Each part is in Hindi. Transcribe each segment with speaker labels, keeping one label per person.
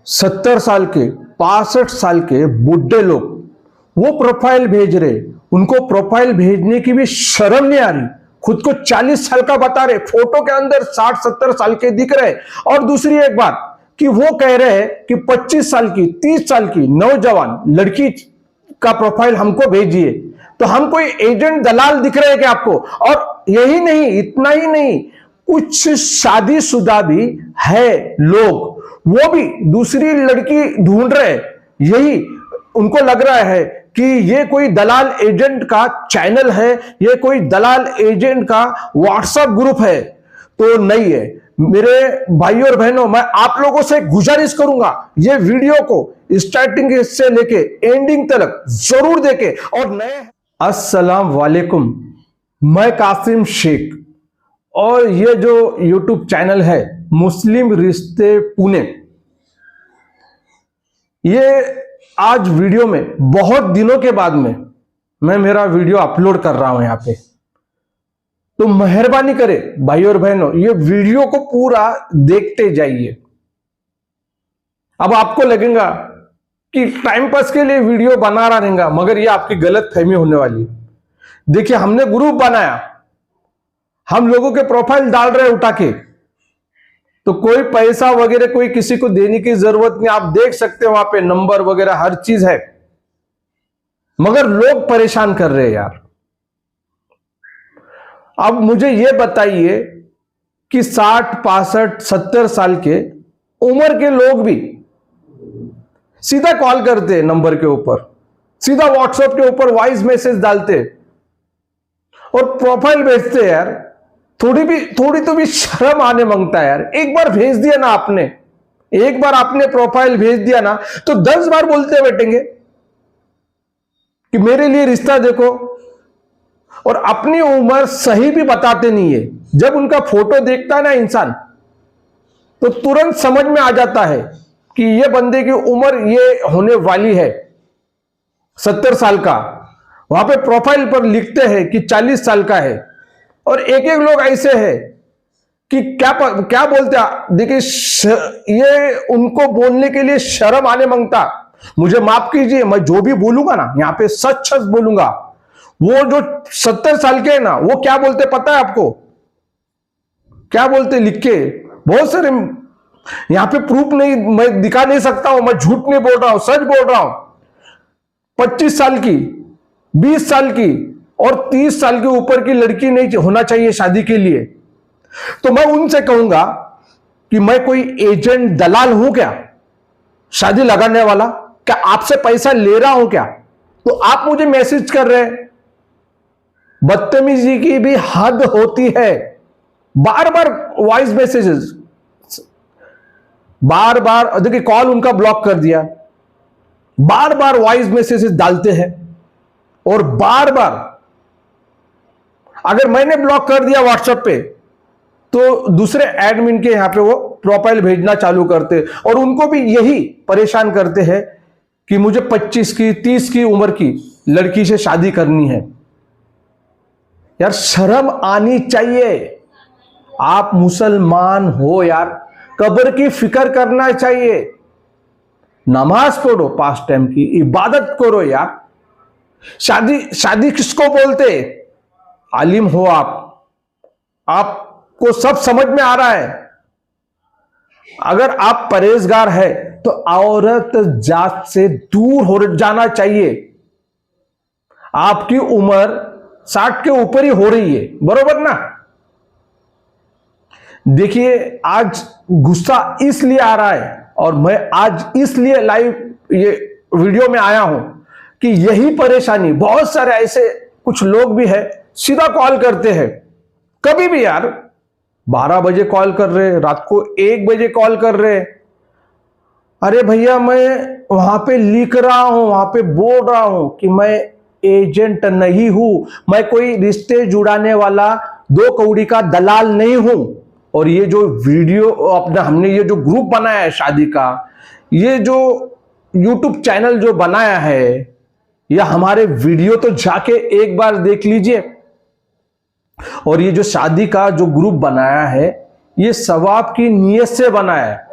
Speaker 1: 70 साल के 65 साल के बुढ़े लोग वो प्रोफाइल भेज रहे, उनको प्रोफाइल भेजने की भी शर्म नहीं आ रही। खुद को 40 साल का बता रहे, फोटो के अंदर 60-70 साल के दिख रहे। और दूसरी एक बात कि वो कह रहे हैं कि 25 साल की 30 साल की नौजवान लड़की का प्रोफाइल हमको भेजिए। तो हम कोई एजेंट दलाल दिख रहे हैं क्या आपको? और यही नहीं, इतना ही नहीं, कुछ शादीशुदा भी है लोग, वो भी दूसरी लड़की ढूंढ रहे। यही उनको लग रहा है कि ये कोई दलाल एजेंट का चैनल है, ये कोई दलाल एजेंट का व्हाट्सएप ग्रुप है। तो नहीं है मेरे भाई और बहनों, मैं आप लोगों से गुजारिश करूंगा, ये वीडियो को स्टार्टिंग से लेके एंडिंग तक जरूर देखें। और नए अस्सलाम वालेकुम, मैं कासिम शेख और ये जो यूट्यूब चैनल है मुस्लिम रिश्ते पुणे, ये आज वीडियो में बहुत दिनों के बाद में मैं मेरा वीडियो अपलोड कर रहा हूं यहां पे। तो मेहरबानी करे भाई और बहनों, ये वीडियो को पूरा देखते जाइए। अब आपको लगेगा कि टाइम पास के लिए वीडियो बना रहा रहेगा, मगर ये आपकी गलत फहमी होने वाली है। देखिए, हमने ग्रुप बनाया, हम लोगों के प्रोफाइल डाल रहे उठा के, तो कोई पैसा वगैरह कोई किसी को देने की जरूरत नहीं। आप देख सकते हो वहां पे नंबर वगैरह हर चीज है, मगर लोग परेशान कर रहे हैं यार। अब मुझे यह बताइए कि 60, 65, 70 साल के उम्र के लोग भी सीधा कॉल करते नंबर के ऊपर, सीधा व्हाट्सएप के ऊपर वॉइस मैसेज डालते और प्रोफाइल भेजते। यार थोड़ी तो भी शर्म आने मांगता है यार। एक बार भेज दिया ना आपने, एक बार आपने प्रोफाइल भेज दिया ना, तो 10 बार बोलते बैठेंगे कि मेरे लिए रिश्ता देखो। और अपनी उम्र सही भी बताते नहीं है। जब उनका फोटो देखता है ना इंसान, तो तुरंत समझ में आ जाता है कि ये बंदे की उम्र ये होने वाली है 70 साल का। वहां पे प्रोफाइल पर लिखते हैं कि 40 साल का है। और एक एक लोग ऐसे हैं कि क्या बोलते हैं, देखिए ये उनको बोलने के लिए शर्म आने मांगता। मुझे माफ कीजिए, मैं जो भी बोलूंगा ना यहाँ पे सच बोलूंगा। वो जो 70 साल के है ना, वो क्या बोलते पता है आपको? क्या बोलते लिख के? बहुत सारे यहां पे प्रूफ नहीं, मैं दिखा नहीं सकता हूं, मैं झूठ नहीं बोल रहा हूं, सच बोल रहा हूं। 25 साल की, 20 साल की और 30 साल के ऊपर की लड़की नहीं होना चाहिए शादी के लिए। तो मैं उनसे कहूंगा कि मैं कोई एजेंट दलाल हूं क्या, शादी लगाने वाला? क्या आपसे पैसा ले रहा हूं क्या? तो आप मुझे मैसेज कर रहे हैं। बदतमीजी की भी हद होती है। बार बार वॉइस मैसेजेस, बार बार देखिए कॉल उनका ब्लॉक कर दिया, बार बार वॉइस मैसेजेस डालते हैं। और बार बार अगर मैंने ब्लॉक कर दिया व्हाट्सएप पे, तो दूसरे एडमिन के यहां पे वो प्रोफाइल भेजना चालू करते और उनको भी यही परेशान करते हैं कि मुझे 25 की 30 की उम्र की लड़की से शादी करनी है। यार शर्म आनी चाहिए। आप मुसलमान हो यार, कब्र की फिक्र करना चाहिए। नमाज पढ़ो, 5 टाइम की इबादत करो यार। शादी किसको बोलते? आलिम हो आपको सब समझ में आ रहा है। अगर आप परहेजगार है तो औरत जात से दूर हो जाना चाहिए। आपकी उम्र 60 के ऊपर ही हो रही है, बरोबर ना? देखिए, आज गुस्सा इसलिए आ रहा है और मैं आज इसलिए लाइव ये वीडियो में आया हूं कि यही परेशानी बहुत सारे ऐसे कुछ लोग भी है, सीधा कॉल करते हैं। कभी भी यार 12 बजे कॉल कर रहे, रात को 1 बजे कॉल कर रहे। अरे भैया, मैं वहां पे लिख रहा हूं, वहां पे बोल रहा हूं कि मैं एजेंट नहीं हूं, मैं कोई रिश्ते जुड़ाने वाला 2 कौड़ी का दलाल नहीं हूं। और ये जो वीडियो अपना हमने ये जो ग्रुप बनाया है शादी का, ये जो यूट्यूब चैनल जो बनाया है, या हमारे वीडियो तो जाके एक बार देख लीजिए। और ये जो शादी का जो ग्रुप बनाया है, ये सवाब की नीयत से बनाया है।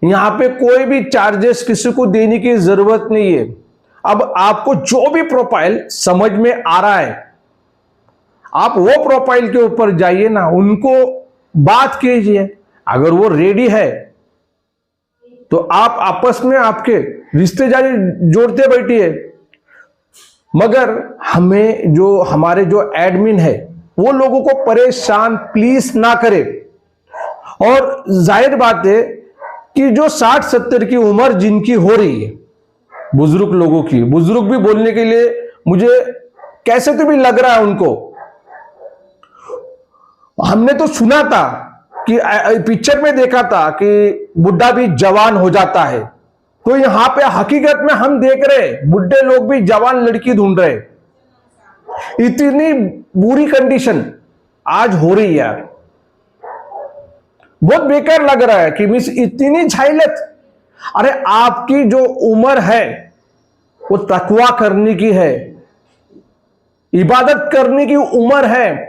Speaker 1: यहां पे कोई भी चार्जेस किसी को देने की जरूरत नहीं है। अब आपको जो भी प्रोफाइल समझ में आ रहा है, आप वो प्रोफाइल के ऊपर जाइए ना, उनको बात कीजिए। अगर वो रेडी है तो आप आपस में आपके रिश्तेदारी जोड़ते बैठिए। मगर हमारे जो एडमिन है वो लोगों को परेशान प्लीज ना करे। और जाहिर बात है कि जो 60-70 की उम्र जिनकी हो रही है, बुजुर्ग लोगों की, बुजुर्ग भी बोलने के लिए मुझे कैसे तो भी लग रहा है उनको। हमने तो सुना था कि पिक्चर में देखा था कि बुढ़ा भी जवान हो जाता है, तो यहां पे हकीकत में हम देख रहे हैं बुढ़े लोग भी जवान लड़की ढूंढ रहे। इतनी बुरी कंडीशन आज हो रही है यार, बहुत बेकार लग रहा है कि मिस इतनी झैलत। अरे आपकी जो उम्र है वो तकवा करने की है, इबादत करने की उम्र है।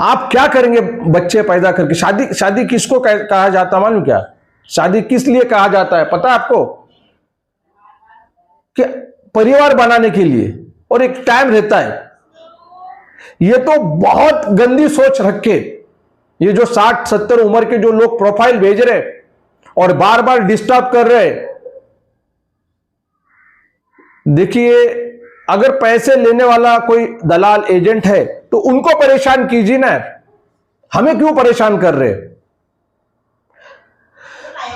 Speaker 1: आप क्या करेंगे बच्चे पैदा करके? शादी किसको कहा जाता है मालूम क्या? शादी किस लिए कहा जाता है पता है आपको? कि परिवार बनाने के लिए, और एक टाइम रहता है। ये तो बहुत गंदी सोच रख के ये जो 60-70 उम्र के जो लोग प्रोफाइल भेज रहे और बार बार डिस्टर्ब कर रहे। देखिए, अगर पैसे लेने वाला कोई दलाल एजेंट है तो उनको परेशान कीजिए ना, हमें क्यों परेशान कर रहे?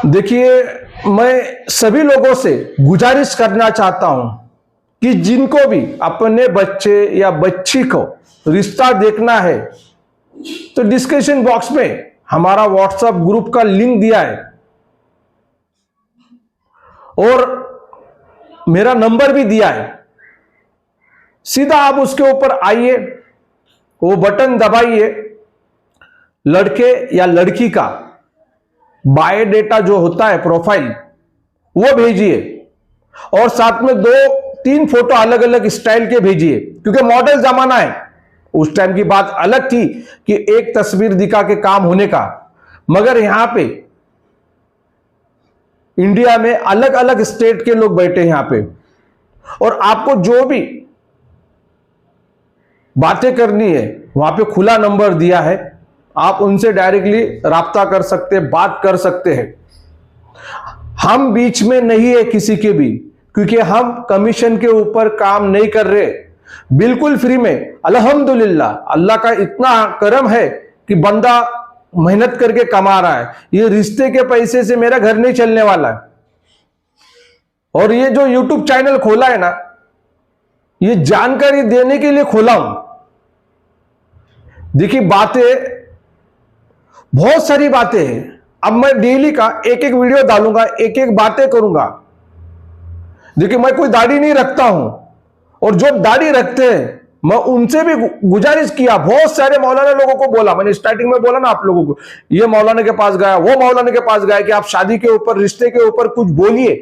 Speaker 1: देखिए, मैं सभी लोगों से गुजारिश करना चाहता हूं कि जिनको भी अपने बच्चे या बच्ची को रिश्ता देखना है तो डिस्कशन बॉक्स में हमारा व्हाट्सएप ग्रुप का लिंक दिया है और मेरा नंबर भी दिया है। सीधा आप उसके ऊपर आइए, वो बटन दबाइए, लड़के या लड़की का बायोडेटा जो होता है प्रोफाइल वो भेजिए और साथ में 2-3 फोटो अलग अलग स्टाइल के भेजिए, क्योंकि मॉडल जमाना है। उस टाइम की बात अलग थी कि एक तस्वीर दिखा के काम होने का, मगर यहां पे इंडिया में अलग अलग स्टेट के लोग बैठे हैं यहां पे, और आपको जो भी बातें करनी है वहां पे खुला नंबर दिया है, आप उनसे डायरेक्टली राब्ता कर सकते हैं, बात कर सकते हैं। हम बीच में नहीं है किसी के भी, क्योंकि हम कमीशन के ऊपर काम नहीं कर रहे, बिल्कुल फ्री में। अल्हम्दुलिल्लाह, अल्लाह का इतना करम है कि बंदा मेहनत करके कमा रहा है। ये रिश्ते के पैसे से मेरा घर नहीं चलने वाला है। और ये जो यूट्यूब चैनल खोला है ना, ये जानकारी देने के लिए खोला हूं। देखिए, बातें बहुत सारी बातें हैं। अब मैं डेली का एक एक वीडियो डालूंगा, एक एक बातें करूंगा। देखिए, मैं कोई दाढ़ी नहीं रखता हूं, और जो दाढ़ी रखते हैं मैं उनसे भी गुजारिश किया, बहुत सारे मौलाना लोगों को बोला, मैंने स्टार्टिंग में बोला ना आप लोगों को, ये मौलाना के पास गया, वो मौलाना के पास गया कि आप शादी के ऊपर, रिश्ते के ऊपर कुछ बोलिए।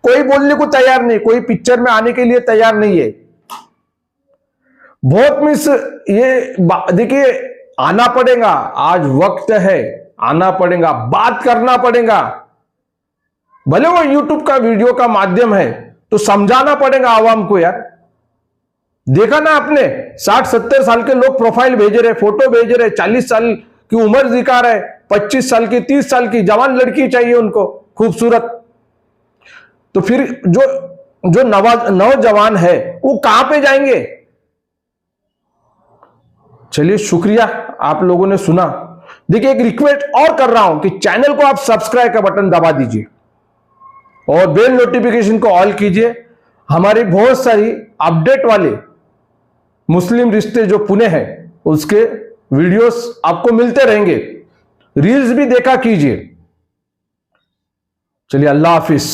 Speaker 1: कोई बोलने को तैयार नहीं, कोई पिक्चर में आने के लिए तैयार नहीं है। बहुत मिस ये देखिए, आना पड़ेगा, आज वक्त है, आना पड़ेगा, बात करना पड़ेगा। भले वो यूट्यूब का वीडियो का माध्यम है तो समझाना पड़ेगा आवाम को यार। देखा ना आपने, 60-70 साल के लोग प्रोफाइल भेज रहे, फोटो भेज रहे, 40 साल की उम्र दिखा रहे, 25 साल की, 30 साल की जवान लड़की चाहिए उनको, खूबसूरत। तो फिर जो नौजवान है वो कहां पे जाएंगे? चलिए, शुक्रिया आप लोगों ने सुना। देखिए, एक रिक्वेस्ट और कर रहा हूं कि चैनल को आप सब्सक्राइब का बटन दबा दीजिए और बेल नोटिफिकेशन को ऑल कीजिए। हमारी बहुत सारी अपडेट वाले मुस्लिम रिश्ते जो पुणे हैं उसके वीडियोस आपको मिलते रहेंगे। रील्स भी देखा कीजिए। चलिए, अल्लाह हाफिज।